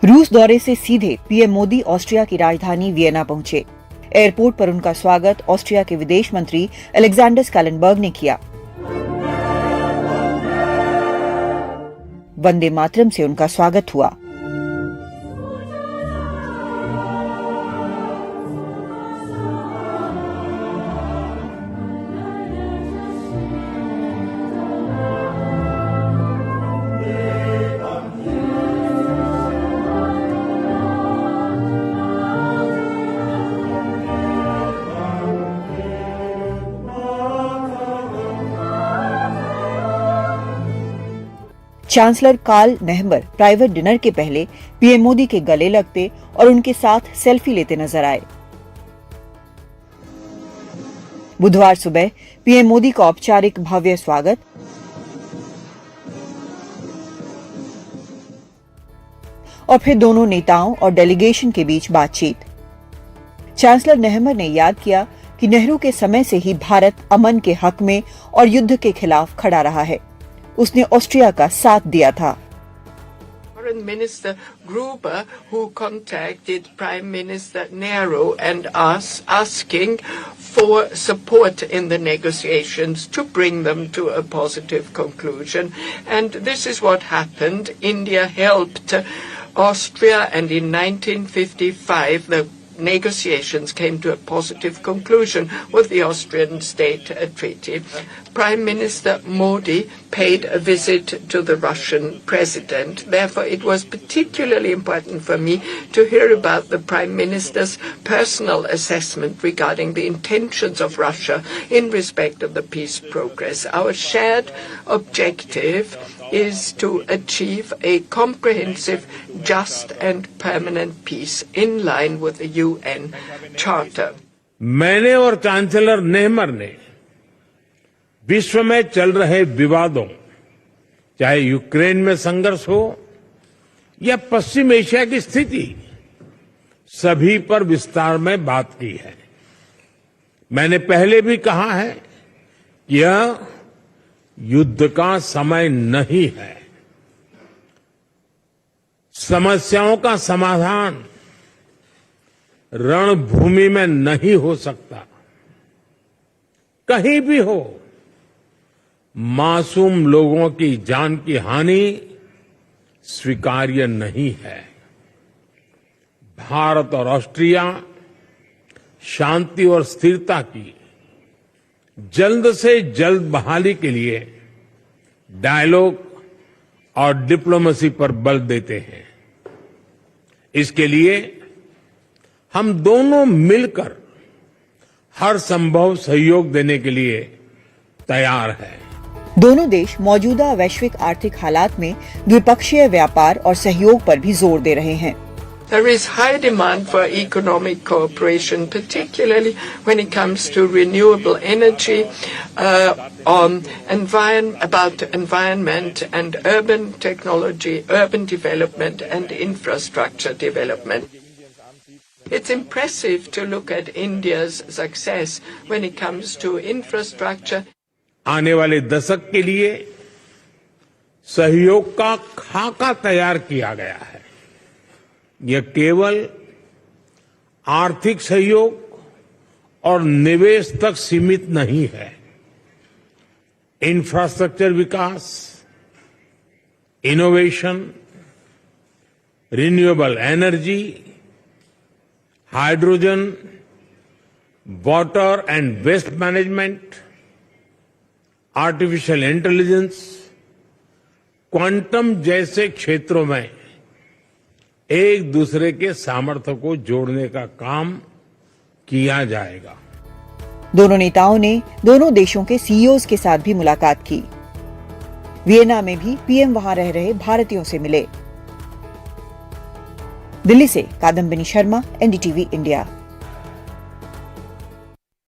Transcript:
रूस दौरे से सीधे पीएम मोदी ऑस्ट्रिया की राजधानी वियना पहुंचे। एयरपोर्ट पर उनका स्वागत ऑस्ट्रिया के विदेश मंत्री अलेक्जेंडर स्कैलेनबर्ग ने किया। वंदे मातरम से उनका स्वागत हुआ। Chancellor Karl Nehammer private dinner के पहले पीएम मोदी के गले लगते और उनके साथ सेल्फी लेते नजर आए। बुधवार सुबह पीएम मोदी का औपचारिक भव्य स्वागत और फिर दोनों नेताओं और डेलीगेशन के बीच बातचीत। चांसलर नेहमर ने याद किया कि नेहरू के समय से ही भारत अमन के हक में और युद्ध के खिलाफ खड़ा रहा है। उसने ऑस्ट्रिया का साथ दिया था। Foreign Minister Gruber, who contacted Prime Minister Nehru and us, asking for support in the negotiations to bring them to a positive conclusion. And this is what happened. India helped Austria, and in 1955 the negotiations came to a positive conclusion with the Austrian State Treaty. Prime Minister Modi paid a visit to the Russian president. Therefore, it was particularly important for me to hear about the Prime Minister's personal assessment regarding the intentions of Russia in respect of the peace progress. Our shared objective is to achieve a comprehensive, just and permanent peace in line with the UN Charter. मैंने और chancellor नेहमर ने विश्व में चल रहे विवादों, चाहे Ukraine में संघर्ष हो या पश्चिम एशिया की स्थिति, सभी पर विस्तार में बात की है। मैंने पहले भी कहा है कि यह युद्ध का समय नहीं है। समस्याओं का समाधान रणभूमि में नहीं हो सकता। कहीं भी हो, मासूम लोगों की जान की हानि स्वीकार्य नहीं है। भारत और ऑस्ट्रिया शांति और स्थिरता की जल्द से जल्द बहाली के लिए डायलॉग और डिप्लोमेसी पर बल देते हैं। इसके लिए हम दोनों मिलकर हर संभव सहयोग देने के लिए तैयार हैं। दोनों देश मौजूदा वैश्विक आर्थिक हालात में द्विपक्षीय व्यापार और सहयोग पर भी जोर दे रहे हैं। There is high demand for economic cooperation, particularly when it comes to renewable energy, about environment and urban technology, urban development and infrastructure development. It's impressive to look at India's success when it comes to infrastructure. आने वाले दशक के लिए सहयोग का खाका तैयार किया गया है। यह केवल आर्थिक सहयोग और निवेश तक सीमित नहीं है। इंफ्रास्ट्रक्चर विकास, innovation, renewable energy, hydrogen, water and waste management, artificial intelligence, quantum जैसे क्षेत्रों में एक दूसरे के सामर्थ्य को जोड़ने का काम किया जाएगा। दोनों नेताओं ने दोनों देशों के सीईओज के साथ भी मुलाकात की। वियना में भी पीएम वहां रह रहे भारतीयों से मिले। दिल्ली से कादम्बिनी शर्मा, एनडीटीवी इंडिया।